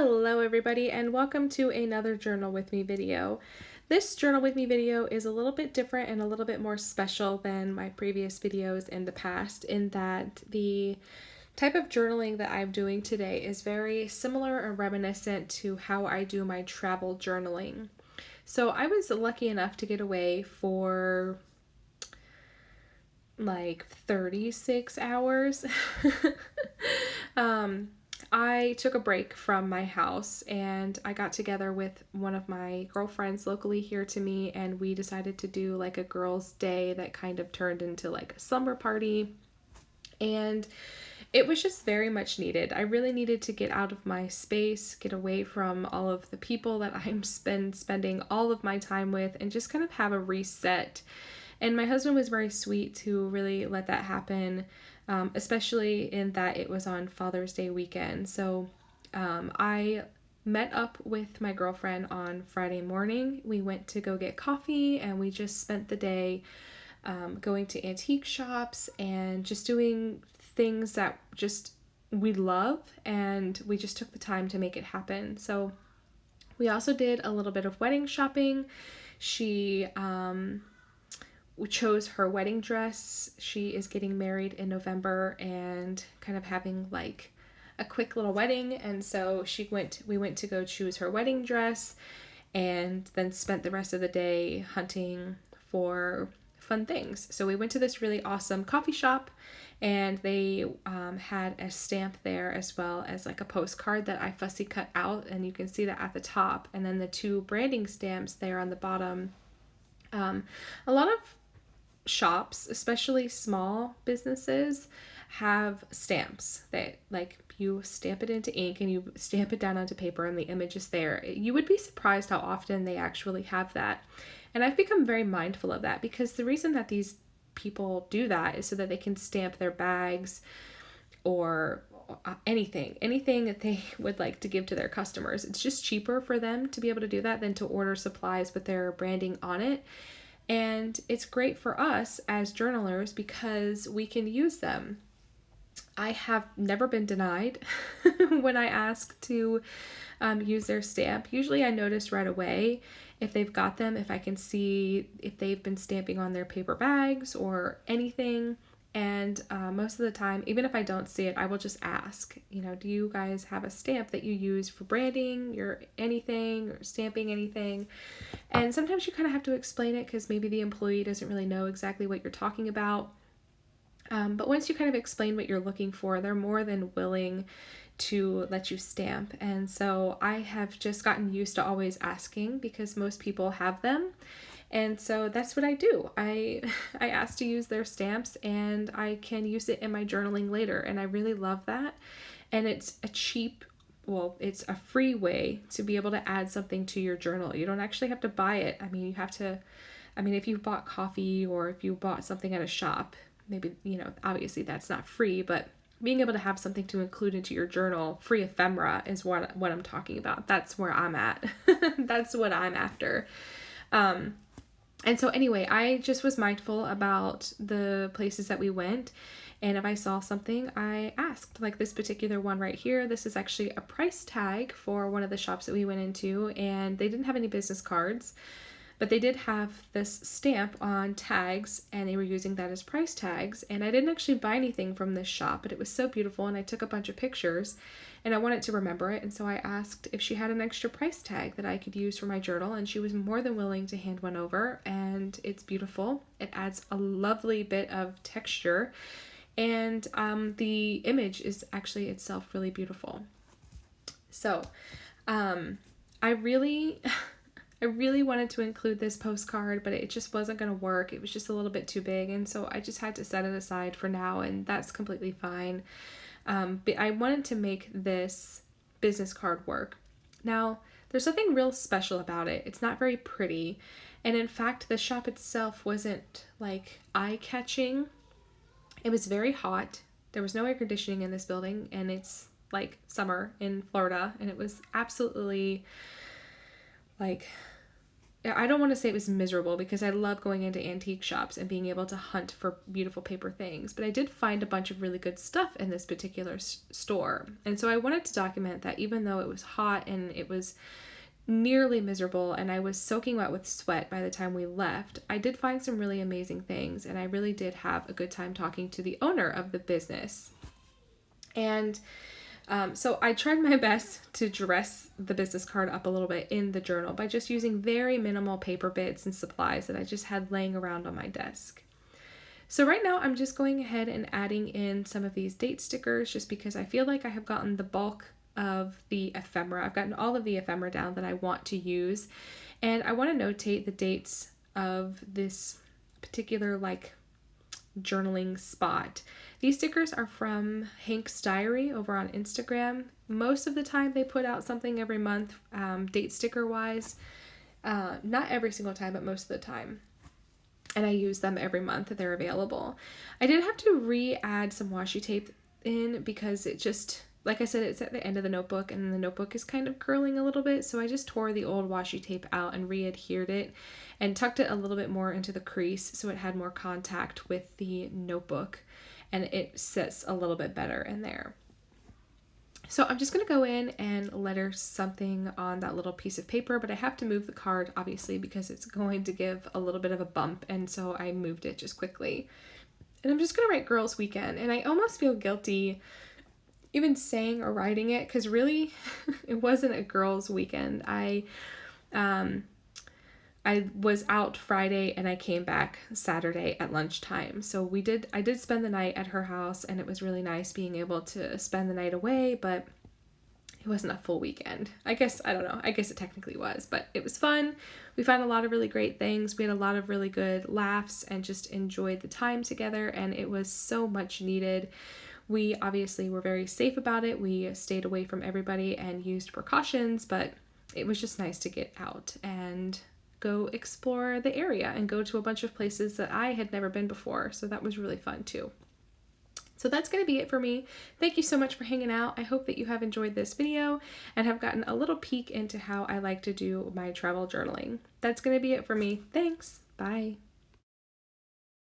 Hello everybody and welcome to another Journal With Me video. This Journal With Me video is a little bit different and a little bit more special than my previous videos in the past in that the type of journaling that I'm doing today is very similar and reminiscent to how I do my travel journaling. So I was lucky enough to get away for like 36 hours. I took a break from my house and I got together with one of my girlfriends locally here to me, and we decided to do like a girls' day that kind of turned into like a slumber party. And it was just very much needed. I really needed to get out of my space, get away from all of the people that I'm spending all of my time with, and just kind of have a reset. And my husband was very sweet to really let that happen. Especially in that it was on Father's Day weekend. So I met up with my girlfriend on Friday morning. We went to go get coffee and we just spent the day going to antique shops and just doing things that just we love, and we just took the time to make it happen. So we also did a little bit of wedding shopping. She chose her wedding dress. She is getting married in November and kind of having like a quick little wedding, and so we went to go choose her wedding dress and then spent the rest of the day hunting for fun things. So we went to this really awesome coffee shop, and they had a stamp there as well as like a postcard that I fussy cut out, and you can see that at the top, and then the two branding stamps there on the bottom. A lot of shops, especially small businesses, have stamps that like you stamp it into ink and you stamp it down onto paper and the image is there. You would be surprised how often they actually have that. And I've become very mindful of that because the reason that these people do that is so that they can stamp their bags or anything that they would like to give to their customers. It's just cheaper for them to be able to do that than to order supplies with their branding on it. And it's great for us as journalers because we can use them. I have never been denied when I ask to use their stamp. Usually I notice right away if they've got them, if I can see if they've been stamping on their paper bags or anything. And most of the time, even if I don't see it, I will just ask, do you guys have a stamp that you use for branding or anything or stamping anything? And sometimes you kind of have to explain it because maybe the employee doesn't really know exactly what you're talking about. But once you kind of explain what you're looking for, they're more than willing to let you stamp. And so I have just gotten used to always asking because most people have them. And so that's what I do. I ask to use their stamps and I can use it in my journaling later. And I really love that. And it's it's a free way to be able to add something to your journal. You don't actually have to buy it. If you bought coffee or if you bought something at a shop, maybe, obviously that's not free, but being able to have something to include into your journal, free ephemera, is what I'm talking about. That's where I'm at. That's what I'm after. And so anyway, I just was mindful about the places that we went. And if I saw something, I asked. Like this particular one right here, this is actually a price tag for one of the shops that we went into, and they didn't have any business cards, but they did have this stamp on tags, and they were using that as price tags. And I didn't actually buy anything from this shop, but it was so beautiful, and I took a bunch of pictures, and I wanted to remember it. And so I asked if she had an extra price tag that I could use for my journal, and she was more than willing to hand one over. And it's beautiful. It adds a lovely bit of texture, and the image is actually itself really beautiful. So I really wanted to include this postcard, but it just wasn't going to work. It was just a little bit too big, and so I just had to set it aside for now, and that's completely fine. But I wanted to make this business card work. Now, there's something real special about it. It's not very pretty, and in fact, the shop itself wasn't like eye-catching. It was very hot. There was no air conditioning in this building, and it's like summer in Florida, and it was absolutely like I don't want to say it was miserable because I love going into antique shops and being able to hunt for beautiful paper things, but I did find a bunch of really good stuff in this particular store. And so I wanted to document that even though it was hot and it was nearly miserable and I was soaking wet with sweat by the time we left, I did find some really amazing things, and I really did have a good time talking to the owner of the business. And so I tried my best to dress the business card up a little bit in the journal by just using very minimal paper bits and supplies that I just had laying around on my desk. So right now I'm just going ahead and adding in some of these date stickers just because I feel like I have gotten the bulk of the ephemera. I've gotten all of the ephemera down that I want to use, and I want to notate the dates of this particular like journaling spot. These stickers are from Hank's Diary over on Instagram. Most of the time they put out something every month, date sticker wise. Not every single time, but most of the time. And I use them every month that they're available. I did have to re-add some washi tape in because it just, like I said, it's at the end of the notebook and the notebook is kind of curling a little bit. So I just tore the old washi tape out and re-adhered it and tucked it a little bit more into the crease so it had more contact with the notebook and it sits a little bit better in there. So I'm just going to go in and letter something on that little piece of paper, but I have to move the card obviously because it's going to give a little bit of a bump, and so I moved it just quickly. And I'm just going to write Girls Weekend, and I almost feel guilty even saying or writing it because really it wasn't a girls' weekend. I was out Friday and I came back Saturday at lunchtime. So I did spend the night at her house, and it was really nice being able to spend the night away, but it wasn't a full weekend. I guess it technically was, but it was fun. We found a lot of really great things. We had a lot of really good laughs and just enjoyed the time together, and it was so much needed. We obviously were very safe about it. We stayed away from everybody and used precautions, but it was just nice to get out and go explore the area and go to a bunch of places that I had never been before. So that was really fun too. So that's going to be it for me. Thank you so much for hanging out. I hope that you have enjoyed this video and have gotten a little peek into how I like to do my travel journaling. That's going to be it for me. Thanks. Bye.